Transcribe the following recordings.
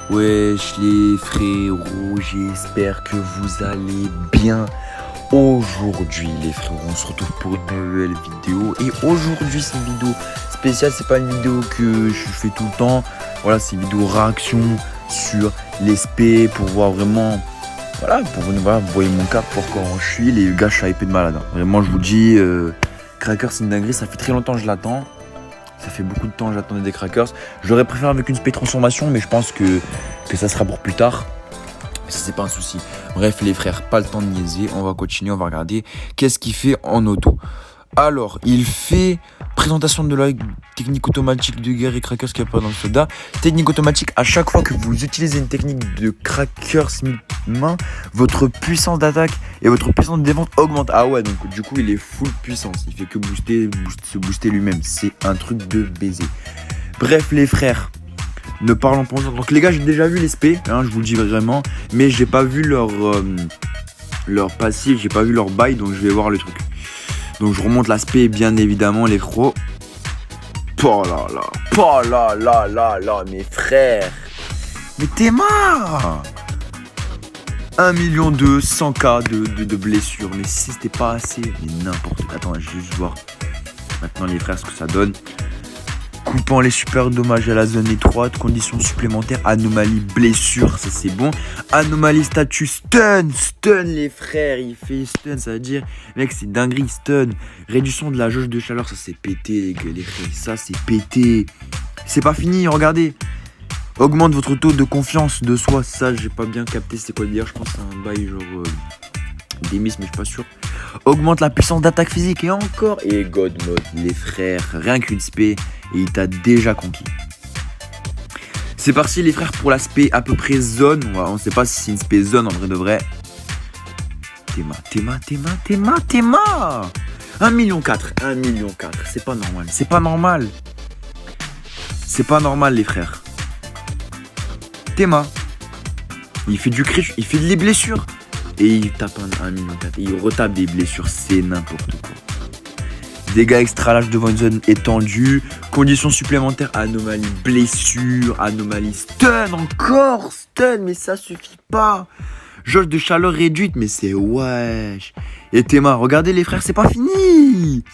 Wesh les frérots, j'espère que vous allez bien. Aujourd'hui les frérots, on se retrouve pour une nouvelle vidéo. Et aujourd'hui c'est une vidéo spéciale, c'est pas une vidéo que je fais tout le temps. Voilà, c'est une vidéo réaction sur les SP pour voir vraiment. Voilà, vous voyez mon cap pour quand je suis. Les gars, je suis hypé de malade. Vraiment, je vous dis, Crackers c'est une dinguerie, ça fait très longtemps que je l'attends. Ça fait beaucoup de temps que j'attendais des Crackers. J'aurais préféré avec une SP transformation, mais je pense que ça sera pour plus tard. Ça, c'est pas un souci. Bref, les frères, pas le temps de niaiser. On va continuer, on va regarder qu'est-ce qu'il fait en auto. Alors, il fait présentation de la technique automatique de guerre et Crackers qui apparaît dans le soldat. Technique automatique, à chaque fois que vous utilisez une technique de Crackers main, votre puissance d'attaque et votre puissance de défense augmente. Ah ouais, donc du coup, il est full puissance. Il fait que se booster lui-même. C'est un truc de baiser. Bref, les frères, ne parlons pas. Donc les gars, j'ai déjà vu les SP, hein, je vous le dis vraiment, mais j'ai pas vu leur passif, j'ai pas vu leur bail, donc je vais voir le truc. Donc je remonte l'aspect bien évidemment les fros. Oh là, mes frères. Mais t'es marre. 1 million 100K de blessures. Mais si c'était pas assez, mais n'importe quoi. Attends, je vais juste voir maintenant les frères ce que ça donne. Coupant les super dommages à la zone étroite, conditions supplémentaires, anomalie, blessure, ça c'est bon. Anomalie, statut, stun les frères, il fait stun, ça veut dire, mec c'est dinguerie, stun. Réduction de la jauge de chaleur, ça c'est pété les frères, ça c'est pété. C'est pas fini, regardez. Augmente votre taux de confiance de soi, ça j'ai pas bien capté c'est quoi le dire, je pense que c'est un bail genre des miss mais je suis pas sûr. Augmente la puissance d'attaque physique et encore. Et God Mode, les frères, rien qu'une spé et il t'a déjà conquis. C'est parti les frères pour l'aspect à peu près zone. On sait pas si c'est une spé zone en vrai de vrai. Théma 1 million 4, c'est pas normal. C'est pas normal les frères. Théma, il fait du crit, il fait des blessures. Et il tape 1 million 4. Et il retape des blessures. C'est n'importe quoi. Dégâts extra large devant une zone étendue. Conditions supplémentaires. Anomalie blessure. Anomalie stun. Encore stun. Mais ça suffit pas. Jauge de chaleur réduite. Mais c'est wesh. Et Théma, regardez les frères, c'est pas fini.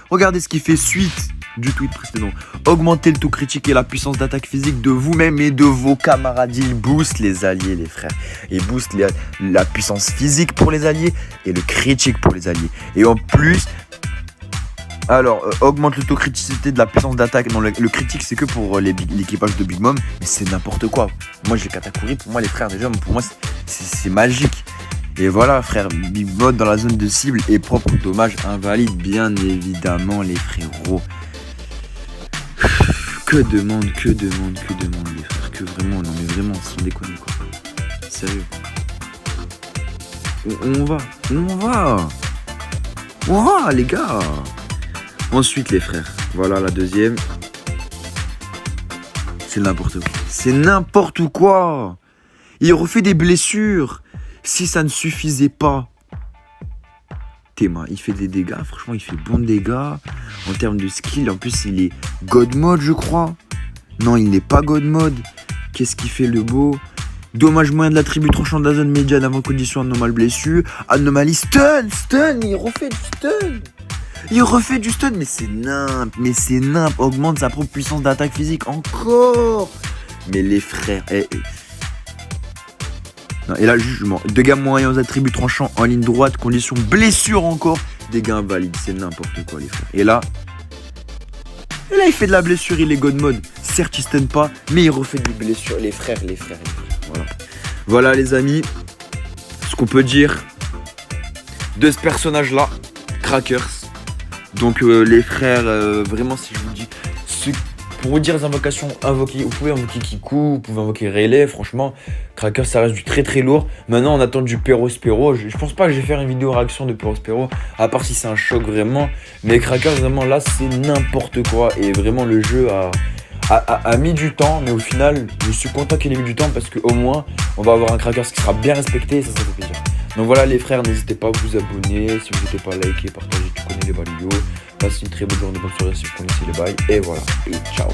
Regardez ce qu'il fait suite du tweet précédent. Augmenter le taux critique et la puissance d'attaque physique de vous-même et de vos camarades. Il booste les alliés, les frères. Il booste la puissance physique pour les alliés et le critique pour les alliés. Et en plus, alors, augmente le taux criticité de la puissance d'attaque. Non, le critique, c'est que pour l'équipage de Big Mom. Mais c'est n'importe quoi. Moi, j'ai Katakuri. Pour moi, les frères, déjà, pour moi, c'est magique. Et voilà, frère, Big Mode dans la zone de cible est propre au dommage invalide, bien évidemment, les frérots. Que demande, les frères. Que vraiment, non mais vraiment, sans déconner quoi. Sérieux. On va, les gars. Ensuite, les frères. Voilà la deuxième. C'est n'importe quoi. Il refait des blessures. Si ça ne suffisait pas. Théma, il fait des dégâts, franchement il fait bon dégâts en termes de skill, en plus il est God Mode je crois. Non il n'est pas God Mode. Qu'est-ce qu'il fait le beau? Dommage moyen de l'attribut tranchant de la zone médiane avant condition anomale blessure. Anomalie stun, il refait du stun, mais c'est nimp, augmente sa propre puissance d'attaque physique encore. Mais les frères, Non, et là, jugement. Dégâts moyens aux attributs tranchants en ligne droite, condition blessure encore. Dégâts invalides, c'est n'importe quoi, les frères. Et là, il fait de la blessure, il est God Mode. Certes, il stun pas, mais il refait des blessures. Les frères. Voilà, les amis, ce qu'on peut dire de ce personnage-là, Crackers. Donc, les frères, vraiment, si je vous dis. Pour vous dire les invocations, vous pouvez invoquer Kiku, vous pouvez invoquer Rayleigh, franchement, Cracker ça reste du très très lourd. Maintenant on attend du Perospero, je pense pas que je vais faire une vidéo réaction de Perospero, à part si c'est un choc vraiment, mais Cracker vraiment là c'est n'importe quoi, et vraiment le jeu a mis du temps, mais au final je suis content qu'il ait mis du temps parce qu'au moins on va avoir un Cracker qui sera bien respecté et ça fait plaisir. Donc voilà les frères, n'hésitez pas à vous abonner, si vous n'êtes pas liké, partagez, tu connais les vidéos. Passez une très bonne journée, bonne soirée si vous connaissez les bails. Et voilà, et ciao.